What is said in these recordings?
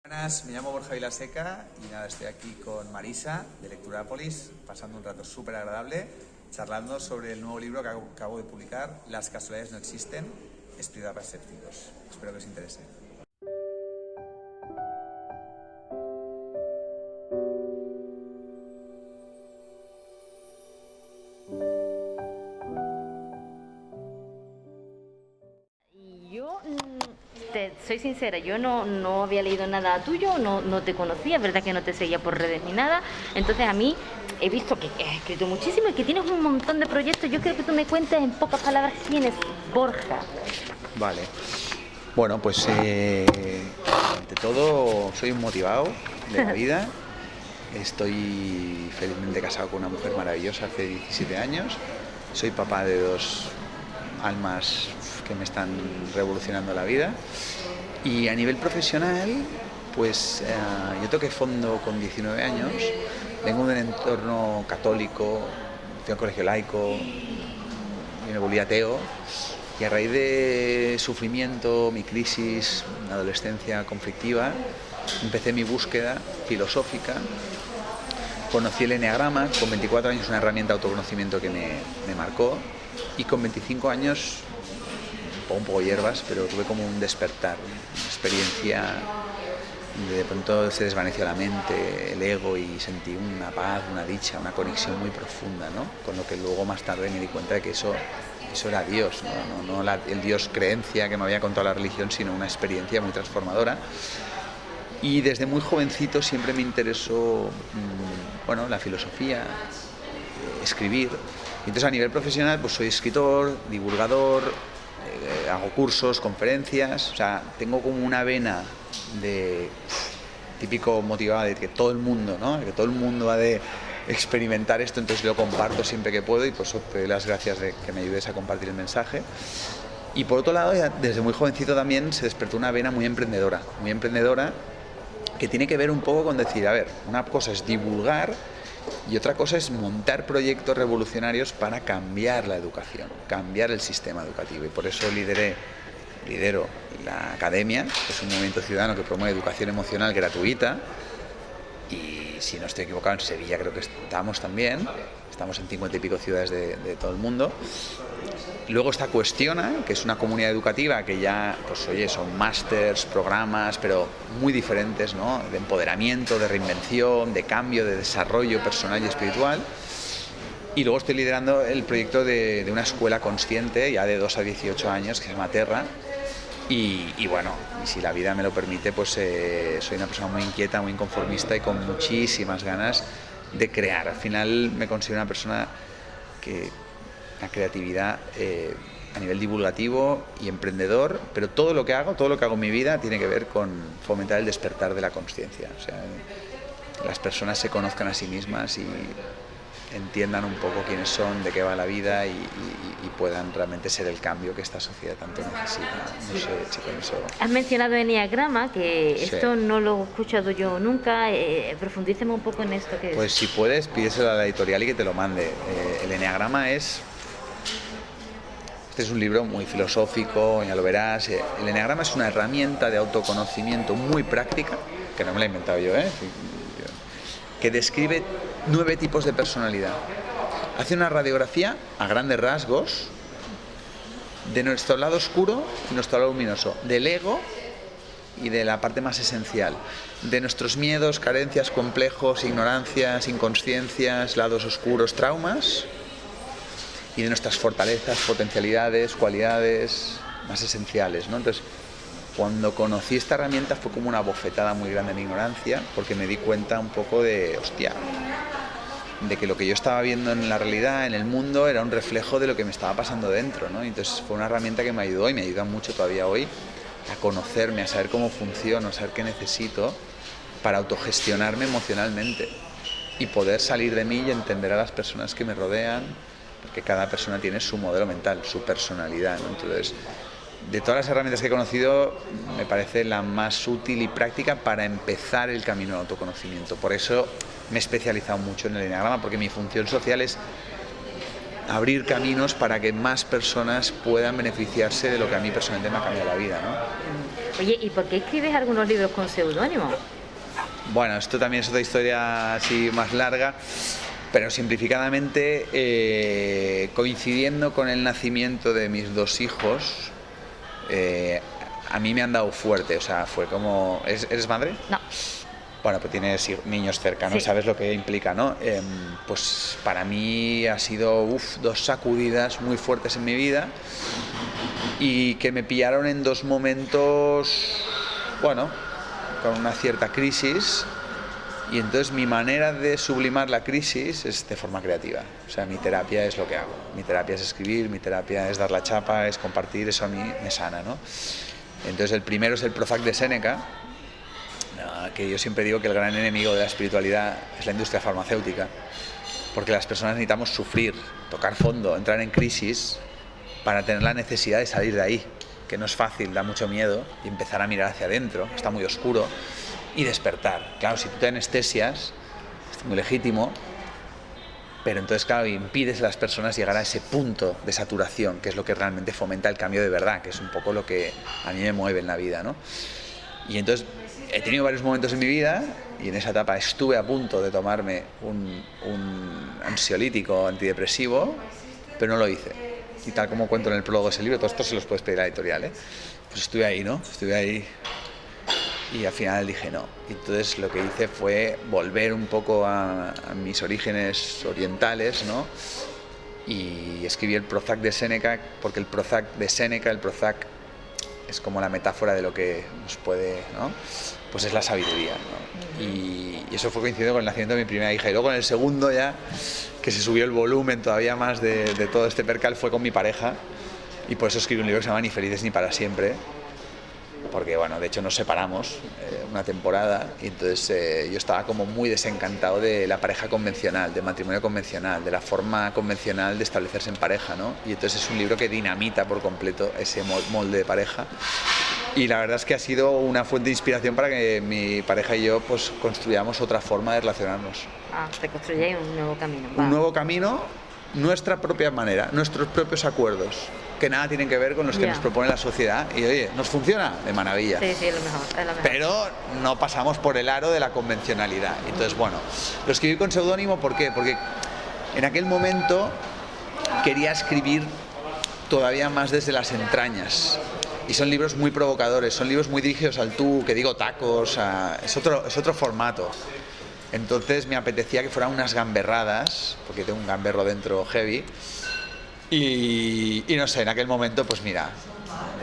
Buenas, me llamo Borja Vilaseca y nada, estoy aquí con Marisa de Lecturápolis, pasando un rato súper agradable, charlando sobre el nuevo libro que acabo de publicar, Las casualidades no existen, escrita para escépticos. Espero que os interese. Yo soy sincera, yo no había leído nada tuyo, no te conocía, es verdad que no te seguía por redes ni nada. Entonces a mí he visto que has escrito muchísimo y que tienes un montón de proyectos. Yo creo que tú me cuentes en pocas palabras quién es Borja. Vale. Bueno, pues ante todo soy un motivado de la vida. Estoy felizmente casado con una mujer maravillosa hace 17 años. Soy papá de dos almas que me están revolucionando la vida. Y a nivel profesional, pues yo toqué fondo con 19 años. Vengo de un entorno católico, fui a un colegio laico y me volví ateo. Y a raíz de sufrimiento, mi crisis, una adolescencia conflictiva, empecé mi búsqueda filosófica. Conocí el eneagrama, con 24 años una herramienta de autoconocimiento que me marcó, y con 25 años, un poco hierbas, pero tuve como un despertar, una experiencia de pronto se desvaneció la mente, el ego, y sentí una paz, una dicha, una conexión muy profunda, ¿no? Con lo que luego más tarde me di cuenta de que eso era Dios, no el Dios creencia que me había contado la religión, sino una experiencia muy transformadora. Y desde muy jovencito siempre me interesó la filosofía, escribir. Y entonces a nivel profesional pues soy escritor, divulgador, hago cursos, conferencias, o sea, tengo como una vena de típico motivado de que todo el mundo, ¿no? Que todo el mundo ha de experimentar esto, entonces lo comparto siempre que puedo, y por eso te doy las gracias de que me ayudes a compartir el mensaje. Y por otro lado, desde muy jovencito también se despertó una vena muy emprendedora, que tiene que ver un poco con decir, a ver, una cosa es divulgar y otra cosa es montar proyectos revolucionarios para cambiar la educación, cambiar el sistema educativo. Y por eso lidero la Academia, que es un movimiento ciudadano que promueve educación emocional gratuita. Y si no estoy equivocado, en Sevilla creo que estamos también. Estamos en 50 y pico ciudades de todo el mundo. Luego está Cuestiona, que es una comunidad educativa que ya, pues oye, son másters, programas, pero muy diferentes, ¿no? De empoderamiento, de reinvención, de cambio, de desarrollo personal y espiritual. Y luego estoy liderando el proyecto de una escuela consciente, ya de 2 a 18 años, que se llama Terra. Y bueno, si la vida me lo permite, pues soy una persona muy inquieta, muy inconformista y con muchísimas ganas de crear. Al final me considero una persona que la creatividad a nivel divulgativo y emprendedor, pero todo lo que hago en mi vida tiene que ver con fomentar el despertar de la consciencia. O sea, las personas se conozcan a sí mismas y entiendan un poco quiénes son, de qué va la vida y puedan realmente ser el cambio que esta sociedad tanto necesita. No sé si con eso... Has mencionado eneagrama, que Sí. esto no lo he escuchado yo nunca. Profundíceme un poco en esto. ¿Qué es? Pues si puedes, pídeselo a la editorial y que te lo mande. El eneagrama es... Este es un libro muy filosófico, ya lo verás. El eneagrama es una herramienta de autoconocimiento muy práctica, que no me la he inventado yo, que describe 9 tipos de personalidad. Hace una radiografía a grandes rasgos de nuestro lado oscuro y nuestro lado luminoso, del ego y de la parte más esencial, de nuestros miedos, carencias, complejos, ignorancias, inconsciencias, lados oscuros, traumas, y de nuestras fortalezas, potencialidades, cualidades más esenciales, ¿no? Entonces, cuando conocí esta herramienta fue como una bofetada muy grande en mi ignorancia, porque me di cuenta un poco de, hostia, de que lo que yo estaba viendo en la realidad, en el mundo, era un reflejo de lo que me estaba pasando dentro, ¿no? Entonces fue una herramienta que me ayudó y me ayuda mucho todavía hoy a conocerme, a saber cómo funciono, a saber qué necesito para autogestionarme emocionalmente y poder salir de mí y entender a las personas que me rodean, porque cada persona tiene su modelo mental, su personalidad, ¿no? Entonces, de todas las herramientas que he conocido, me parece la más útil y práctica para empezar el camino al autoconocimiento. Por eso me he especializado mucho en el eneagrama, porque mi función social es abrir caminos para que más personas puedan beneficiarse de lo que a mí personalmente me ha cambiado la vida, ¿no? Oye, ¿y por qué escribes algunos libros con seudónimo? Bueno, esto también es otra historia así más larga, pero simplificadamente, coincidiendo con el nacimiento de mis 2 hijos, a mí me han dado fuerte, o sea, fue como... ¿Eres madre? No. Bueno, pues tienes niños cerca, ¿no? Sí. Sabes lo que implica, ¿no? Pues para mí ha sido 2 sacudidas muy fuertes en mi vida y que me pillaron en 2 momentos, bueno, con una cierta crisis, y entonces mi manera de sublimar la crisis es de forma creativa. O sea, mi terapia es lo que hago. Mi terapia es escribir, mi terapia es dar la chapa, es compartir, eso a mí me sana, ¿no? Entonces el primero es el Prozac de Séneca, que yo siempre digo que el gran enemigo de la espiritualidad es la industria farmacéutica, porque las personas necesitamos sufrir, tocar fondo, entrar en crisis para tener la necesidad de salir de ahí, que no es fácil, da mucho miedo, y empezar a mirar hacia adentro, está muy oscuro, y despertar. Claro, si tú te anestesias, es muy legítimo, pero entonces, claro, impides a las personas llegar a ese punto de saturación, que es lo que realmente fomenta el cambio de verdad, que es un poco lo que a mí me mueve en la vida, ¿no? Y entonces he tenido varios momentos en mi vida, y en esa etapa estuve a punto de tomarme un ansiolítico antidepresivo, pero no lo hice. Y tal como cuento en el prólogo de ese libro, todo esto se los puedes pedir a la editorial, ¿eh? Pues estuve ahí, ¿no? Estuve ahí y al final dije no. Y entonces lo que hice fue volver un poco a mis orígenes orientales, ¿no? Y escribí el Prozac de Séneca, porque el Prozac es como la metáfora de lo que nos puede, ¿no? Pues es la sabiduría, ¿no? Y eso fue coincidiendo con el nacimiento de mi primera hija. Y luego en el segundo ya, que se subió el volumen todavía más de todo este percal, fue con mi pareja, y por eso escribí un libro que se llama Ni felices ni para siempre, porque bueno, de hecho nos separamos una temporada, y entonces yo estaba como muy desencantado de la pareja convencional, del matrimonio convencional, de la forma convencional de establecerse en pareja, ¿no? Y entonces es un libro que dinamita por completo ese molde de pareja, y la verdad es que ha sido una fuente de inspiración para que mi pareja y yo pues construyamos otra forma de relacionarnos. Reconstruyéis un nuevo camino. Un nuevo camino, nuestra propia manera, nuestros propios acuerdos, que nada tienen que ver con los que nos propone la sociedad. Y oye, ¿nos funciona? De maravilla. Sí, es lo mejor, es lo mejor. Pero no pasamos por el aro de la convencionalidad. Entonces, bueno, lo escribí con seudónimo, ¿por qué? Porque en aquel momento quería escribir todavía más desde las entrañas. Y son libros muy provocadores, son libros muy dirigidos al tú, que digo tacos, es otro formato. Entonces me apetecía que fueran unas gamberradas, porque tengo un gamberro dentro heavy, y no sé, en aquel momento pues mira,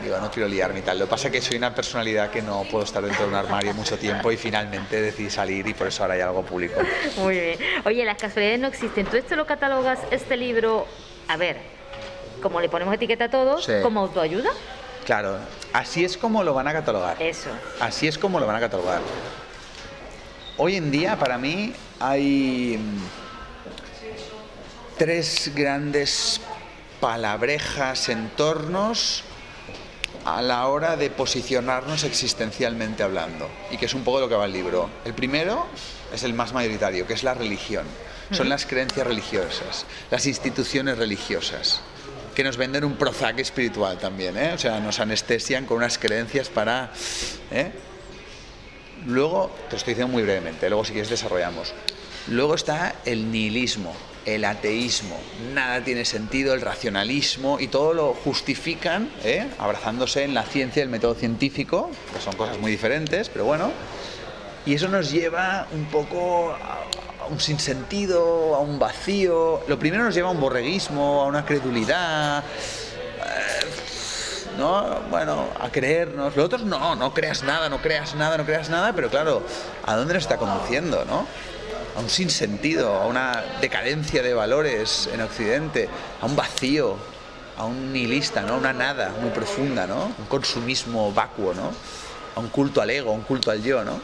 digo, no quiero liarme y tal. Lo que pasa es que soy una personalidad que no puedo estar dentro de un armario mucho tiempo, y finalmente decidí salir, y por eso ahora hay algo público. Muy bien. Oye, las casualidades no existen. ¿Tú esto lo catalogas, este libro, a ver, como le ponemos etiqueta a todos, Sí. como autoayuda? Claro, así es como lo van a catalogar. Eso. Así es como lo van a catalogar. Hoy en día, para mí, hay 3 grandes palabrejas, entornos a la hora de posicionarnos existencialmente hablando, y que es un poco lo que va el libro. El primero es el más mayoritario, que es la religión. Son las creencias religiosas, las instituciones religiosas, que nos venden un Prozac espiritual también, ¿eh? O sea, nos anestesian con unas creencias para... Luego, te lo estoy diciendo muy brevemente, luego si quieres desarrollamos. Luego está el nihilismo, el ateísmo, nada tiene sentido, el racionalismo, y todo lo justifican, abrazándose en la ciencia y el método científico, que son cosas muy diferentes, pero bueno. Y eso nos lleva un poco a un sinsentido, a un vacío. Lo primero nos lleva a un borreguismo, a una credulidad, ¿no? Bueno, a creernos. Lo otro no creas nada, pero claro, ¿a dónde nos está conduciendo, no? A un sinsentido, a una decadencia de valores en Occidente, a un vacío, a un nihilista, ¿no? Una nada muy profunda, ¿no? Un consumismo vacuo, ¿no? A un culto al ego, un culto al yo, ¿no?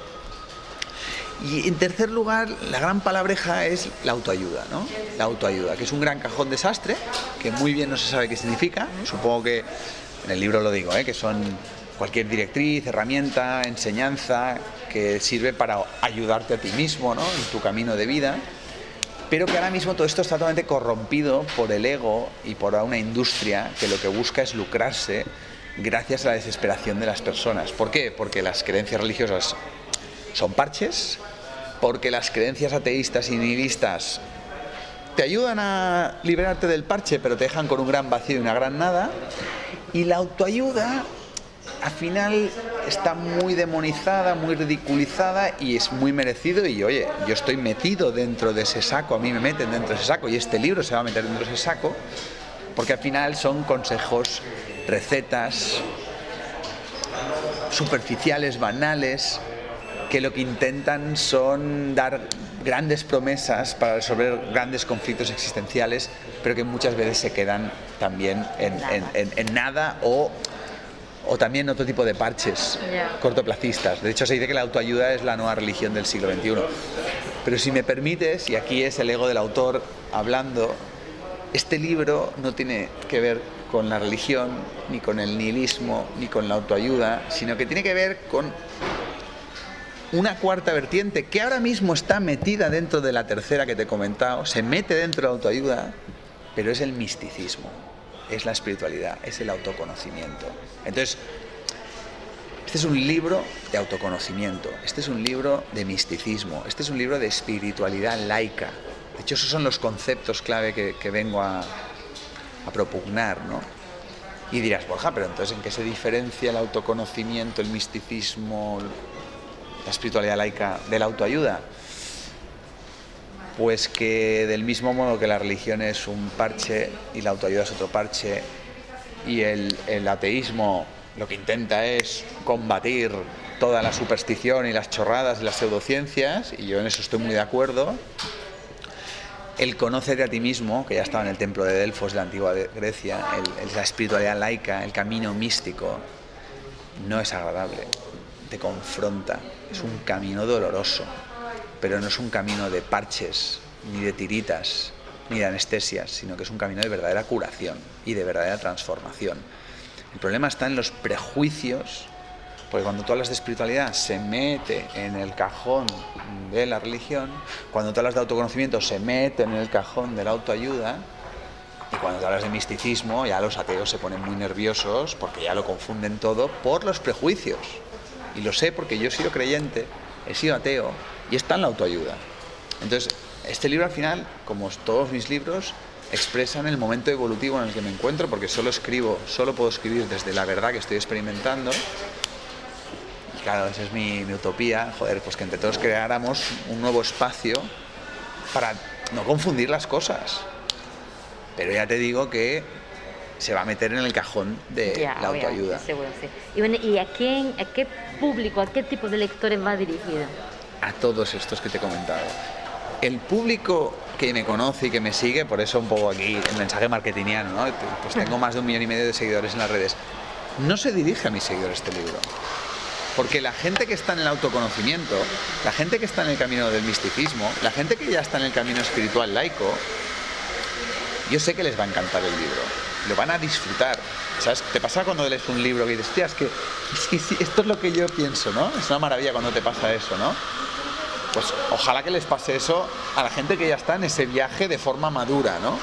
Y en tercer lugar, la gran palabreja es la autoayuda, ¿no? La autoayuda, que es un gran cajón desastre, que muy bien no se sabe qué significa. Supongo que en el libro lo digo, que son cualquier directriz, herramienta, enseñanza que sirve para ayudarte a ti mismo, ¿no? En tu camino de vida, pero que ahora mismo todo esto está totalmente corrompido por el ego y por una industria que lo que busca es lucrarse gracias a la desesperación de las personas. ¿Por qué? Porque las creencias religiosas son parches, porque las creencias ateístas y nihilistas te ayudan a liberarte del parche, pero te dejan con un gran vacío y una gran nada, y la autoayuda al final está muy demonizada, muy ridiculizada, y es muy merecido. Y oye, yo estoy metido dentro de ese saco, a mí me meten dentro de ese saco, y este libro se va a meter dentro de ese saco, porque al final son consejos, recetas superficiales, banales, que lo que intentan son dar grandes promesas para resolver grandes conflictos existenciales, pero que muchas veces se quedan también en nada, o también otro tipo de parches cortoplacistas. De hecho, se dice que la autoayuda es la nueva religión del siglo XXI. Pero si me permites, y aquí es el ego del autor hablando, este libro no tiene que ver con la religión, ni con el nihilismo, ni con la autoayuda, sino que tiene que ver con una cuarta vertiente que ahora mismo está metida dentro de la tercera que te he comentado, se mete dentro de la autoayuda, pero es el misticismo, es la espiritualidad, es el autoconocimiento. Entonces, este es un libro de autoconocimiento, este es un libro de misticismo, este es un libro de espiritualidad laica. De hecho, esos son los conceptos clave que vengo a propugnar, ¿no? Y dirás, Borja, pero entonces, ¿en qué se diferencia el autoconocimiento, el misticismo, la espiritualidad laica de la autoayuda? Pues que del mismo modo que la religión es un parche y la autoayuda es otro parche, y el ateísmo lo que intenta es combatir toda la superstición y las chorradas y las pseudociencias, y yo en eso estoy muy de acuerdo. El conócete a ti mismo, que ya estaba en el templo de Delfos de la antigua Grecia, la espiritualidad laica, el camino místico, no es agradable, te confronta, es un camino doloroso, pero no es un camino de parches, ni de tiritas, ni de anestesias, sino que es un camino de verdadera curación y de verdadera transformación. El problema está en los prejuicios, porque cuando tú hablas de espiritualidad se mete en el cajón de la religión, cuando tú hablas de autoconocimiento se mete en el cajón de la autoayuda, y cuando tú hablas de misticismo ya los ateos se ponen muy nerviosos porque ya lo confunden todo por los prejuicios. Y lo sé porque yo he sido creyente, he sido ateo y está en la autoayuda. Entonces, este libro al final, como todos mis libros, expresan el momento evolutivo en el que me encuentro, porque solo puedo escribir desde la verdad que estoy experimentando. Y claro, esa es mi utopía, pues que entre todos creáramos un nuevo espacio para no confundir las cosas. Pero ya te digo que se va a meter en el cajón de la autoayuda. Seguro, sí. Y bueno, ¿y a qué público, a qué tipo de lectores va dirigido? A todos estos que te he comentado. El público que me conoce y que me sigue, por eso un poco aquí el mensaje marketingiano, ¿no? Pues tengo más de 1,5 millones de seguidores en las redes. No se dirige a mis seguidores este libro. Porque la gente que está en el autoconocimiento, la gente que está en el camino del misticismo, la gente que ya está en el camino espiritual laico, yo sé que les va a encantar el libro. Lo van a disfrutar, ¿sabes? Te pasa cuando lees un libro que dices, hostia, es que sí, esto es lo que yo pienso, ¿no? Es una maravilla cuando te pasa eso, ¿no? Pues ojalá que les pase eso a la gente que ya está en ese viaje de forma madura, ¿no?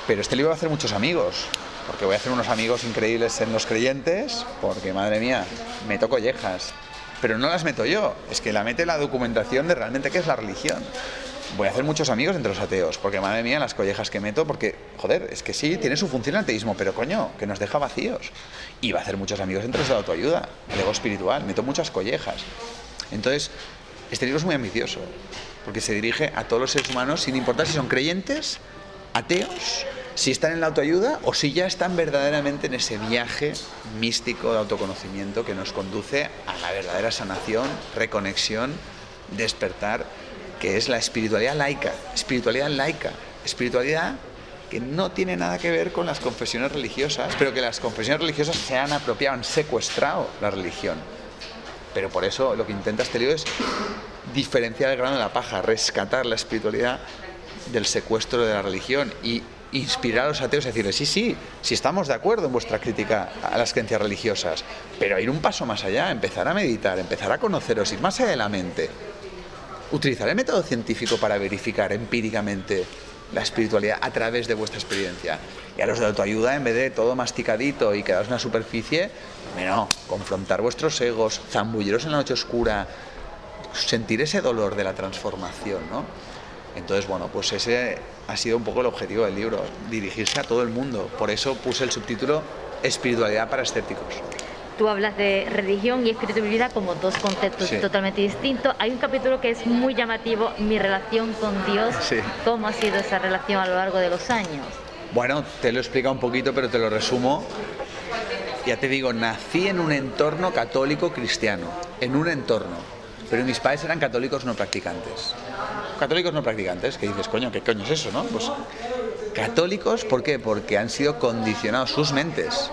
Pero este libro va a hacer muchos amigos, porque voy a hacer unos amigos increíbles en los creyentes, porque, madre mía, meto collejas. Pero no las meto yo, es que la mete la documentación de realmente qué es la religión. Voy a hacer muchos amigos entre los ateos, porque madre mía, las collejas que meto, porque, joder, es que sí, tiene su función el ateísmo, pero coño, que nos deja vacíos. Y va a hacer muchos amigos entre los de la autoayuda, el ego espiritual, meto muchas collejas. Entonces, este libro es muy ambicioso, porque se dirige a todos los seres humanos, sin importar si son creyentes, ateos, si están en la autoayuda o si ya están verdaderamente en ese viaje místico de autoconocimiento que nos conduce a la verdadera sanación, reconexión, despertar, que es la espiritualidad laica, espiritualidad que no tiene nada que ver con las confesiones religiosas, pero que las confesiones religiosas se han apropiado, han secuestrado la religión. Pero por eso lo que intenta este libro es diferenciar el grano de la paja, rescatar la espiritualidad del secuestro de la religión y inspirar a los ateos a decirles, sí, estamos de acuerdo en vuestra crítica a las creencias religiosas, pero ir un paso más allá, empezar a meditar, empezar a conoceros, ir más allá de la mente. Utilizar el método científico para verificar empíricamente la espiritualidad a través de vuestra experiencia. Y a los de autoayuda, en vez de todo masticadito y quedaros en la superficie, bueno, confrontar vuestros egos, zambulleros en la noche oscura, sentir ese dolor de la transformación, ¿no? Entonces, bueno, pues ese ha sido un poco el objetivo del libro, dirigirse a todo el mundo. Por eso puse el subtítulo Espiritualidad para escépticos. Tú hablas de religión y espiritualidad como dos conceptos totalmente distintos. Hay un capítulo que es muy llamativo, mi relación con Dios. Sí. ¿Cómo ha sido esa relación a lo largo de los años? Bueno, te lo he explicado un poquito, pero te lo resumo. Ya te digo, nací en un entorno católico cristiano, en un entorno, pero mis padres eran católicos no practicantes. Católicos no practicantes, que dices, coño, ¿qué coño es eso, no? Pues católicos, ¿por qué? Porque han sido condicionados sus mentes.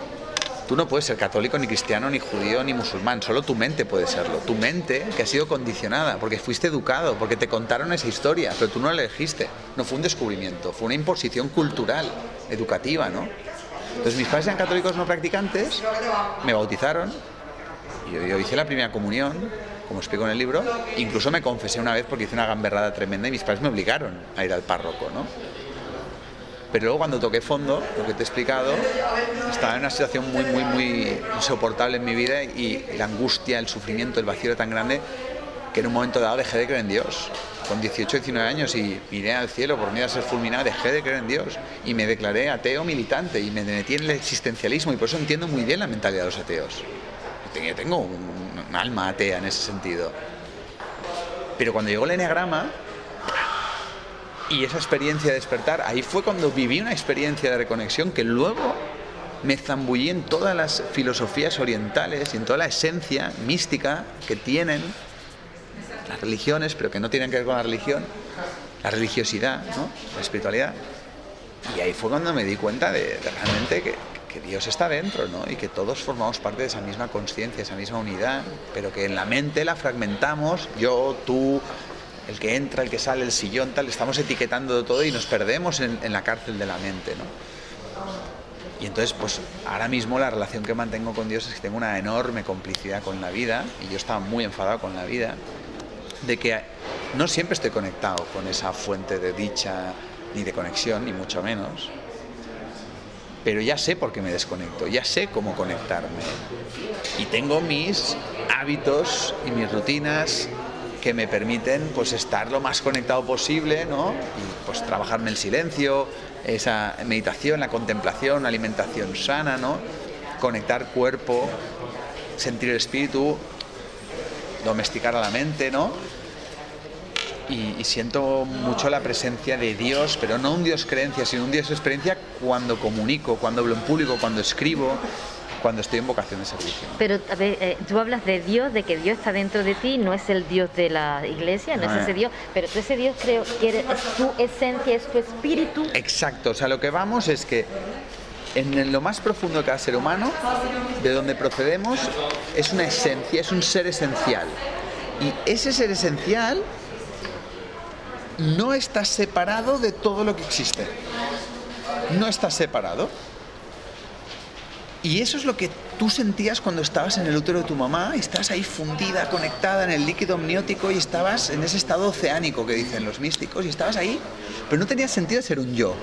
Tú no puedes ser católico, ni cristiano, ni judío, ni musulmán, solo tu mente puede serlo. Tu mente que ha sido condicionada, porque fuiste educado, porque te contaron esa historia, pero tú no la elegiste. No fue un descubrimiento, fue una imposición cultural, educativa, ¿no? Entonces mis padres eran católicos no practicantes, me bautizaron, y yo hice la primera comunión, como explico en el libro, incluso me confesé una vez porque hice una gamberrada tremenda y mis padres me obligaron a ir al párroco, ¿no? Pero luego cuando toqué fondo, lo que te he explicado, estaba en una situación muy insoportable en mi vida y la angustia, el sufrimiento, el vacío era tan grande que en un momento dado dejé de creer en Dios. Con 18, 19 años y miré al cielo por miedo a ser fulminado, dejé de creer en Dios y me declaré ateo militante y me metí en el existencialismo y por eso entiendo muy bien la mentalidad de los ateos. Yo tengo un alma atea en ese sentido. Pero cuando llegó el eneagrama y esa experiencia de despertar, ahí fue cuando viví una experiencia de reconexión que luego me zambullí en todas las filosofías orientales y en toda la esencia mística que tienen las religiones, pero que no tienen que ver con la religión, la religiosidad, ¿no? La espiritualidad. Y ahí fue cuando me di cuenta de realmente que Dios está dentro, ¿no? Y que todos formamos parte de esa misma consciencia, esa misma unidad, pero que en la mente la fragmentamos, yo, tú, el que entra, el que sale, el sillón, tal, estamos etiquetando de todo y nos perdemos en la cárcel de la mente, ¿no? Y entonces, pues ahora mismo la relación que mantengo con Dios es que tengo una enorme complicidad con la vida, y yo estaba muy enfadado con la vida, de que no siempre estoy conectado con esa fuente de dicha, ni de conexión, ni mucho menos, pero ya sé por qué me desconecto, ya sé cómo conectarme, y tengo mis hábitos y mis rutinas que me permiten pues estar lo más conectado posible, ¿no? Y pues trabajarme el silencio, esa meditación, la contemplación, la alimentación sana, ¿no? Conectar cuerpo, sentir el espíritu, domesticar a la mente, ¿no? Y siento mucho la presencia de Dios, pero no un Dios creencia, sino un Dios experiencia cuando comunico, cuando hablo en público, cuando escribo, cuando estoy en vocación de servicio. Pero a ver, tú hablas de Dios, de que Dios está dentro de ti, no es el Dios de la iglesia, no es ese Dios, pero tú ese Dios creo que es tu esencia, es tu espíritu. Exacto, o sea, lo que vamos es que en lo más profundo de cada ser humano, de donde procedemos, es una esencia, es un ser esencial. Y ese ser esencial no está separado de todo lo que existe. No está separado. Y eso es lo que tú sentías cuando estabas en el útero de tu mamá, y estabas ahí fundida, conectada en el líquido amniótico, y estabas en ese estado oceánico que dicen los místicos, y estabas ahí, pero no tenía sentido ser un yo.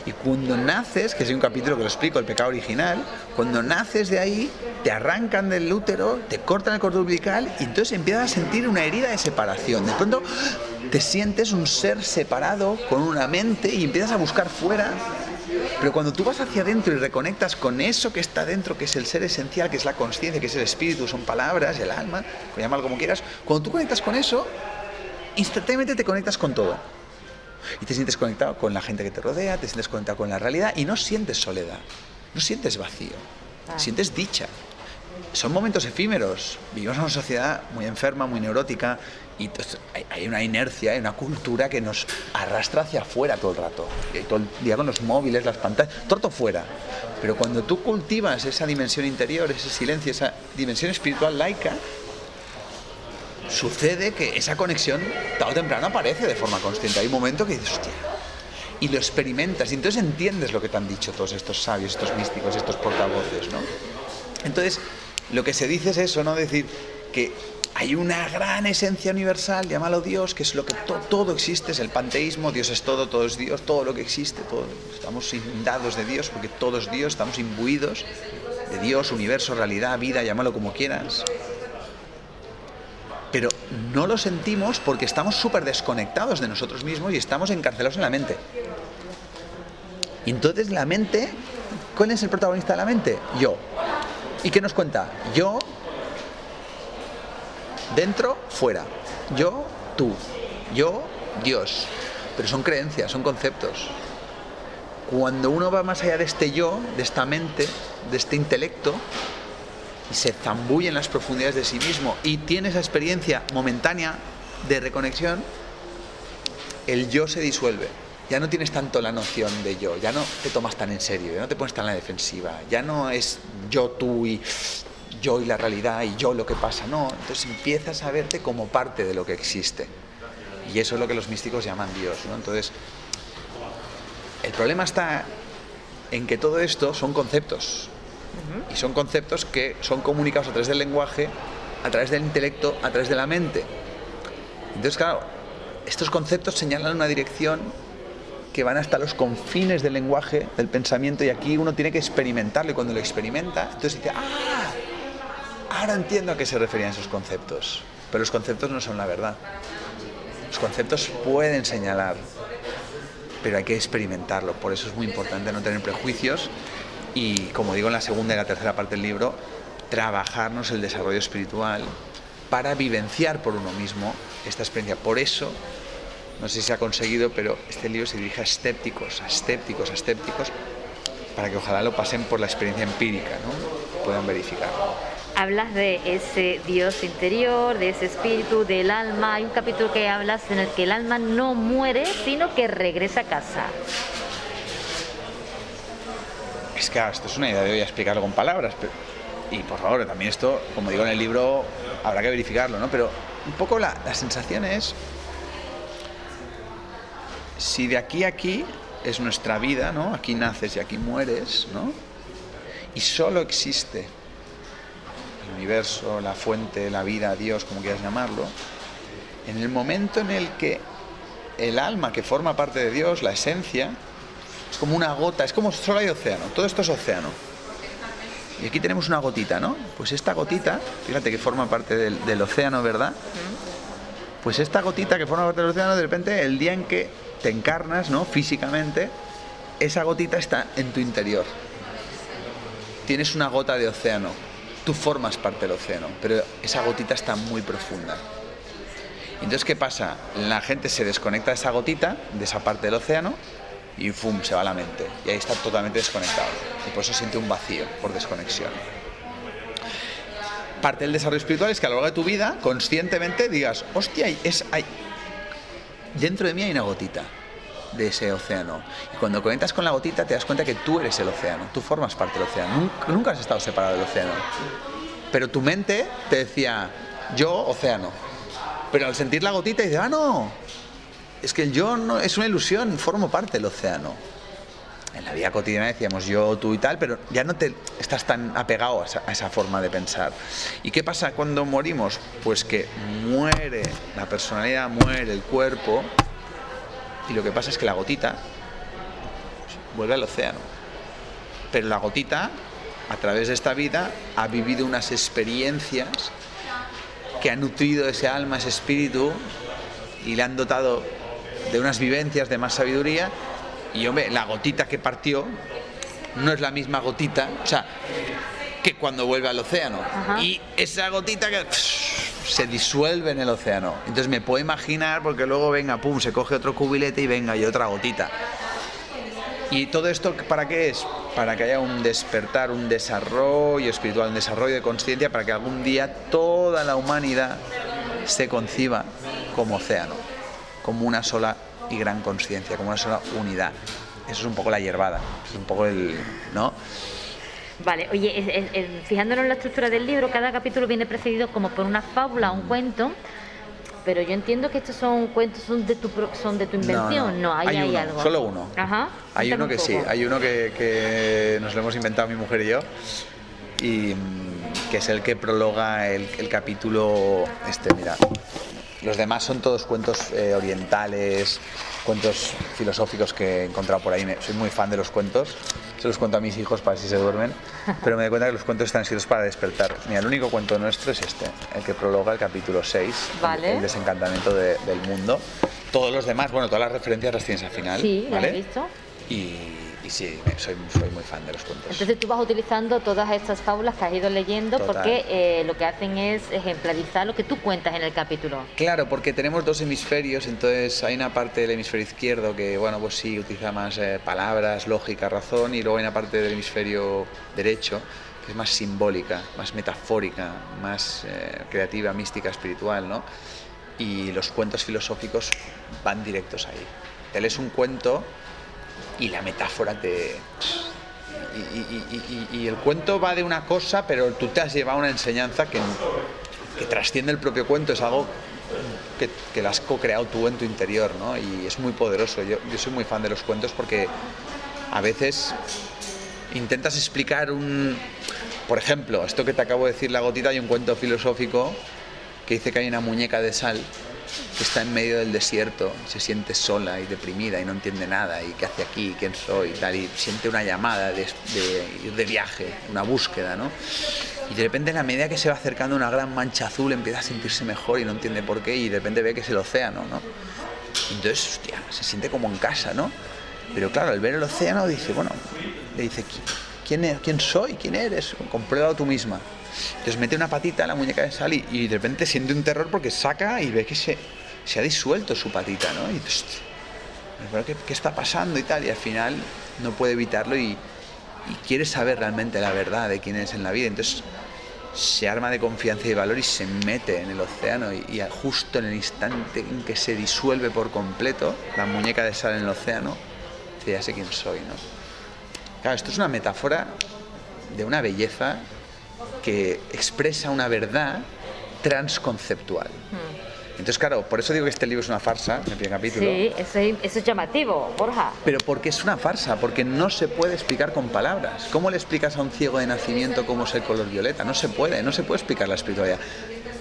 Y cuando naces, que es un capítulo que lo explico, el pecado original, cuando naces de ahí, te arrancan del útero, te cortan el cordón umbilical y entonces empiezas a sentir una herida de separación. De pronto te sientes un ser separado con una mente y empiezas a buscar fuera. Pero cuando tú vas hacia adentro y reconectas con eso que está dentro, que es el ser esencial, que es la consciencia, que es el espíritu, son palabras, el alma, llámalo como quieras, cuando tú conectas con eso, instantáneamente te conectas con todo. Y te sientes conectado con la gente que te rodea, te sientes conectado con la realidad y no sientes soledad, no sientes vacío, sientes dicha. Son momentos efímeros. Vivimos en una sociedad muy enferma, muy neurótica, y hay una inercia, hay una cultura que nos arrastra hacia afuera todo el rato. Y todo el día con los móviles, las pantallas, todo fuera. Pero cuando tú cultivas esa dimensión interior, ese silencio, esa dimensión espiritual laica, sucede que esa conexión tarde o temprano aparece de forma consciente. Hay un momento que dices, hostia, y lo experimentas, y entonces entiendes lo que te han dicho todos estos sabios, estos místicos, estos portavoces, ¿no? Entonces, lo que se dice es eso, ¿no? Decir que hay una gran esencia universal, llámalo Dios, que es lo que todo existe, es el panteísmo, Dios es todo es Dios, todo lo que existe, estamos inundados de Dios, porque todo es Dios, estamos imbuidos de Dios, universo, realidad, vida, llámalo como quieras. Pero no lo sentimos porque estamos súper desconectados de nosotros mismos y estamos encarcelados en la mente. Y entonces la mente, ¿cuál es el protagonista de la mente? Yo. ¿Y qué nos cuenta? Yo, dentro, fuera. Yo, tú. Yo, Dios. Pero son creencias, son conceptos. Cuando uno va más allá de este yo, de esta mente, de este intelecto, y se zambulle en las profundidades de sí mismo y tiene esa experiencia momentánea de reconexión, el yo se disuelve. Ya no tienes tanto la noción de yo, ya no te tomas tan en serio, ya no te pones tan en la defensiva, ya no es yo, tú y yo y la realidad y yo lo que pasa, no. Entonces empiezas a verte como parte de lo que existe. Y eso es lo que los místicos llaman Dios, ¿no? Entonces, el problema está en que todo esto son conceptos. Y son conceptos que son comunicados a través del lenguaje, a través del intelecto, a través de la mente. Entonces, claro, estos conceptos señalan una dirección que van hasta los confines del lenguaje, del pensamiento, y aquí uno tiene que experimentarlo, y cuando lo experimenta, entonces dice, ahora entiendo a qué se referían esos conceptos. Pero los conceptos no son la verdad. Los conceptos pueden señalar, pero hay que experimentarlo. Por eso es muy importante no tener prejuicios y, como digo en la segunda y la tercera parte del libro, trabajarnos el desarrollo espiritual para vivenciar por uno mismo esta experiencia. Por eso, no sé si se ha conseguido, pero este libro se dirige a escépticos, para que ojalá lo pasen por la experiencia empírica, ¿no? Puedan verificarlo. Hablas de ese Dios interior, de ese espíritu, del alma. Hay un capítulo que hablas en el que el alma no muere, sino que regresa a casa. Es que esto es una idea de hoy explicarlo con palabras, pero, y por favor, también esto, como digo en el libro, habrá que verificarlo, ¿no? Pero un poco la sensación es, si de aquí a aquí es nuestra vida, ¿no? Aquí naces y aquí mueres, ¿no? Y solo existe el universo, la fuente, la vida, Dios, como quieras llamarlo. En el momento en el que el alma que forma parte de Dios, la esencia, es como una gota, es como solo hay océano, todo esto es océano. Y aquí tenemos una gotita, ¿no? Pues esta gotita, fíjate que forma parte del océano, ¿verdad? Pues esta gotita que forma parte del océano, de repente, el día en que te encarnas, ¿no? Físicamente, esa gotita está en tu interior. Tienes una gota de océano. Tú formas parte del océano, pero esa gotita está muy profunda. Entonces, ¿qué pasa? La gente se desconecta de esa gotita, de esa parte del océano, y ¡fum!, se va a la mente. Y ahí está totalmente desconectado. Y por eso siente un vacío, por desconexión. Parte del desarrollo espiritual es que a lo largo de tu vida, conscientemente digas, hostia, dentro de mí hay una gotita de ese océano. Y cuando conectas con la gotita te das cuenta que tú eres el océano, tú formas parte del océano. Nunca has estado separado del océano. Pero tu mente te decía, yo, océano. Pero al sentir la gotita dices, no, es que el yo no es una ilusión, formo parte del océano. En la vida cotidiana decíamos yo, tú y tal, pero ya no te estás tan apegado a esa forma de pensar. ¿Y qué pasa cuando morimos? Pues que muere la personalidad, muere el cuerpo, y lo que pasa es que la gotita vuelve al océano. Pero la gotita, a través de esta vida, ha vivido unas experiencias que han nutrido ese alma, ese espíritu, y le han dotado de unas vivencias, de más sabiduría. Y hombre, la gotita que partió no es la misma gotita, o sea, que cuando vuelve al océano. Ajá. Y esa gotita que se disuelve en el océano. Entonces me puedo imaginar, porque luego venga, pum, se coge otro cubilete y venga, y otra gotita. ¿Y todo esto para qué es? Para que haya un despertar, un desarrollo espiritual, un desarrollo de conciencia, para que algún día toda la humanidad se conciba como océano, como una sola y gran conciencia, como una sola unidad. Eso es un poco la hierbada, es un poco el, ¿no? Vale, oye, fijándonos en la estructura del libro, cada capítulo viene precedido como por una fábula, un cuento, pero yo entiendo que estos son cuentos, son de tu invención, no, hay uno, algo. Solo uno. Ajá. Hay uno que sí, hay uno que nos lo hemos inventado mi mujer y yo, y que es el que prologa el capítulo mira. Los demás son todos cuentos orientales, cuentos filosóficos que he encontrado por ahí. Soy muy fan de los cuentos, se los cuento a mis hijos para si se duermen, pero me doy cuenta que los cuentos están escritos para despertar. Mira, el único cuento nuestro es el que prologa el capítulo 6, vale. el desencantamiento del mundo. Todos los demás, bueno, todas las referencias las tienes al final. Sí, ¿vale? las he visto. Y sí, soy muy fan de los cuentos. Entonces tú vas utilizando todas estas fábulas que has ido leyendo. Total. Porque lo que hacen es ejemplarizar lo que tú cuentas en el capítulo. Claro, porque tenemos dos hemisferios, entonces hay una parte del hemisferio izquierdo que, bueno, pues sí, utiliza más palabras, lógica, razón, y luego hay una parte del hemisferio derecho que es más simbólica, más metafórica, más creativa, mística, espiritual, ¿no? Y los cuentos filosóficos van directos ahí. Te lees un cuento y la metáfora y el cuento va de una cosa, pero tú te has llevado una enseñanza que trasciende el propio cuento, es algo que lo has co-creado tú en tu interior, ¿no? Y es muy poderoso. Yo soy muy fan de los cuentos porque a veces intentas explicar por ejemplo, esto que te acabo de decir, la gotita, hay un cuento filosófico que dice que hay una muñeca de sal que está en medio del desierto, se siente sola y deprimida y no entiende nada, y qué hace aquí, quién soy, y tal, y siente una llamada de ir de viaje, una búsqueda, ¿no? Y de repente, en la medida que se va acercando una gran mancha azul, empieza a sentirse mejor y no entiende por qué, y de repente ve que es el océano, ¿no? Y entonces, hostia, se siente como en casa, ¿no? Pero claro, al ver el océano dice, bueno, le dice, ¿quién soy? ¿Quién eres? Compruébalo tú misma. Entonces mete una patita en la muñeca de sal y de repente siente un terror porque saca y ve que se ha disuelto su patita, ¿no? Y dices, ¿qué está pasando y tal? Y al final no puede evitarlo y quiere saber realmente la verdad de quién es en la vida. Entonces se arma de confianza y valor y se mete en el océano y justo en el instante en que se disuelve por completo la muñeca de sal en el océano, dice, ya sé quién soy, ¿no? Claro, esto es una metáfora de una belleza que expresa una verdad transconceptual. Entonces, claro, por eso digo que este libro es una farsa, en el primer capítulo. Sí, eso es llamativo, Borja. Pero ¿por qué es una farsa? Porque no se puede explicar con palabras. ¿Cómo le explicas a un ciego de nacimiento cómo es el color violeta? No se puede explicar la espiritualidad.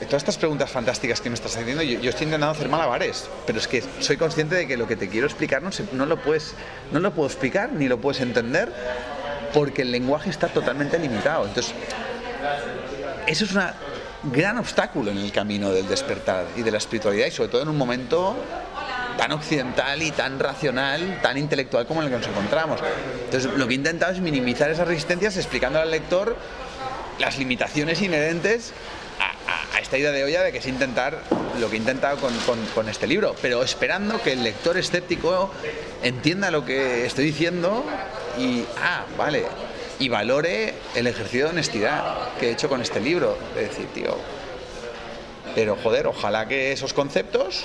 Todas estas preguntas fantásticas que me estás haciendo, yo estoy intentando hacer malabares, pero es que soy consciente de que lo que te quiero explicar no lo puedo explicar ni lo puedes entender porque el lenguaje está totalmente limitado. Entonces, eso es un gran obstáculo en el camino del despertar y de la espiritualidad, y sobre todo en un momento tan occidental y tan racional, tan intelectual como en el que nos encontramos. Entonces, lo que he intentado es minimizar esas resistencias explicando al lector las limitaciones inherentes a esta idea de olla de que es intentar lo que he intentado con este libro, pero esperando que el lector escéptico entienda lo que estoy diciendo y, vale, y valore el ejercicio de honestidad que he hecho con este libro, de decir, tío, pero joder, ojalá que esos conceptos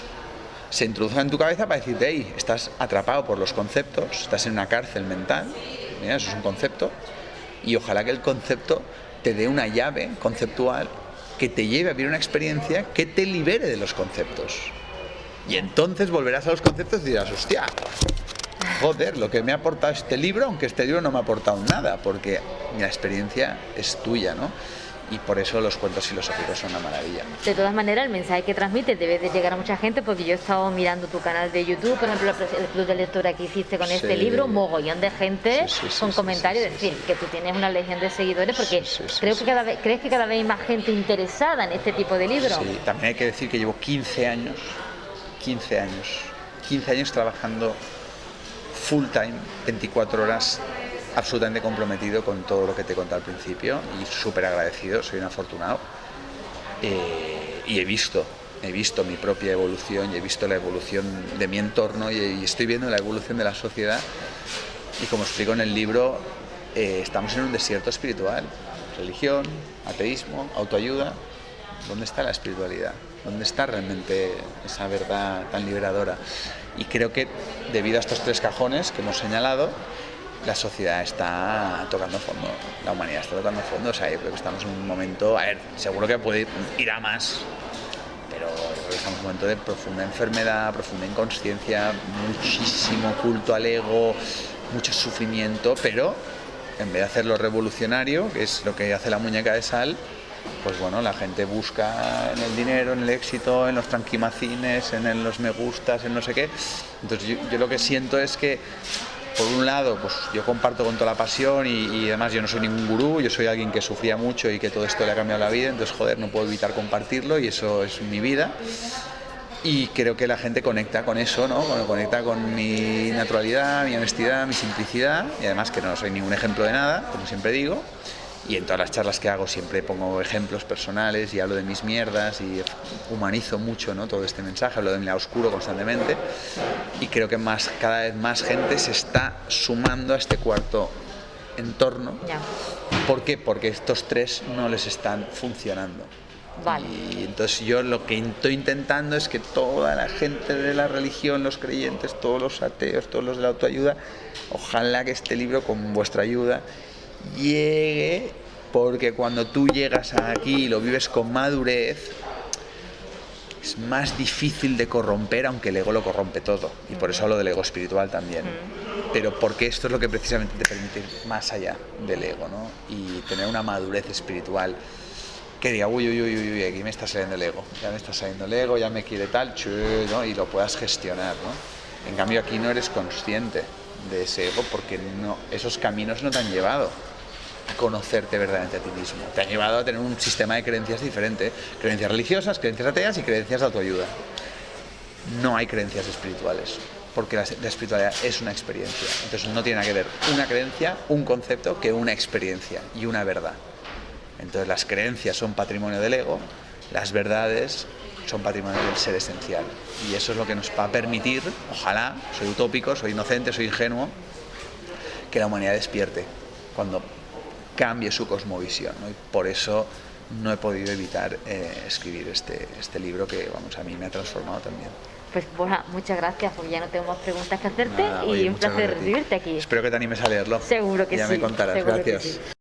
se introduzcan en tu cabeza para decirte, hey, estás atrapado por los conceptos, estás en una cárcel mental, mira, eso es un concepto, y ojalá que el concepto te dé una llave conceptual que te lleve a vivir una experiencia que te libere de los conceptos. Y entonces volverás a los conceptos y dirás, hostia, joder, lo que me ha aportado este libro, aunque este libro no me ha aportado nada, porque la experiencia es tuya, ¿no? Y por eso los cuentos filosóficos son una maravilla. De todas maneras, el mensaje que transmites debe de llegar a mucha gente, porque yo he estado mirando tu canal de YouTube, por ejemplo, el club de lectura que hiciste con este libro, mogollón de gente con comentarios, es decir, que tú tienes una legión de seguidores, porque ¿crees que cada vez hay más gente interesada en este tipo de libros? Sí, también hay que decir que llevo 15 años trabajando full time, 24 horas, absolutamente comprometido con todo lo que te he contado al principio y súper agradecido, soy un afortunado, y he visto mi propia evolución y he visto la evolución de mi entorno y estoy viendo la evolución de la sociedad, y como explico en el libro, estamos en un desierto espiritual, religión, ateísmo, autoayuda. ¿Dónde está la espiritualidad? ¿Dónde está realmente esa verdad tan liberadora? Y creo que debido a estos tres cajones que hemos señalado, la sociedad está tocando fondo, la humanidad está tocando fondo. O sea, yo creo que estamos en un momento, seguro que puede ir a más, pero yo creo que estamos en un momento de profunda enfermedad, profunda inconsciencia, muchísimo culto al ego, mucho sufrimiento, pero en vez de hacerlo revolucionario, que es lo que hace la muñeca de sal, pues bueno, la gente busca en el dinero, en el éxito, en los tranquimacines, en los me gustas, en no sé qué. Entonces yo lo que siento es que, por un lado, pues yo comparto con toda la pasión y además yo no soy ningún gurú, yo soy alguien que sufría mucho y que todo esto le ha cambiado la vida, entonces joder, no puedo evitar compartirlo y eso es mi vida. Y creo que la gente conecta con eso, ¿no? Conecta con mi naturalidad, mi honestidad, mi simplicidad, y además que no soy ningún ejemplo de nada, como siempre digo. Y en todas las charlas que hago siempre pongo ejemplos personales y hablo de mis mierdas y humanizo mucho, ¿no? Todo este mensaje, hablo de mi lado oscuro constantemente. Y creo que cada vez más gente se está sumando a este cuarto entorno. Ya. ¿Por qué? Porque estos tres no les están funcionando. Vale. Y entonces yo lo que estoy intentando es que toda la gente de la religión, los creyentes, todos los ateos, todos los de la autoayuda, ojalá que este libro, con vuestra ayuda, llegue, porque cuando tú llegas aquí y lo vives con madurez, es más difícil de corromper, aunque el ego lo corrompe todo, y por eso hablo del ego espiritual también, pero porque esto es lo que precisamente te permite ir más allá del ego, ¿no? Y tener una madurez espiritual que diga, uy, aquí me está saliendo el ego, ya me está saliendo el ego, ya me quiere tal, ¿no? Y lo puedas gestionar, ¿no? En cambio aquí no eres consciente de ese ego porque esos caminos no te han llevado a conocerte verdaderamente a ti mismo, te han llevado a tener un sistema de creencias diferente, creencias religiosas, creencias ateas y creencias de autoayuda. No hay creencias espirituales, porque la espiritualidad es una experiencia, entonces no tiene nada que ver una creencia, un concepto, que una experiencia y una verdad. Entonces las creencias son patrimonio del ego, las verdades son patrimonio del ser esencial. Y eso es lo que nos va a permitir, ojalá, soy utópico, soy inocente, soy ingenuo, que la humanidad despierte cuando cambie su cosmovisión, ¿no? Y por eso no he podido evitar escribir este libro que, vamos, a mí me ha transformado también. Pues Borja, muchas gracias, porque ya no tengo más preguntas que hacerte. Nada, y oye, un placer recibirte aquí. Espero que te animes a leerlo. Seguro que ya sí. Me contarás. Seguro que Gracias. sí.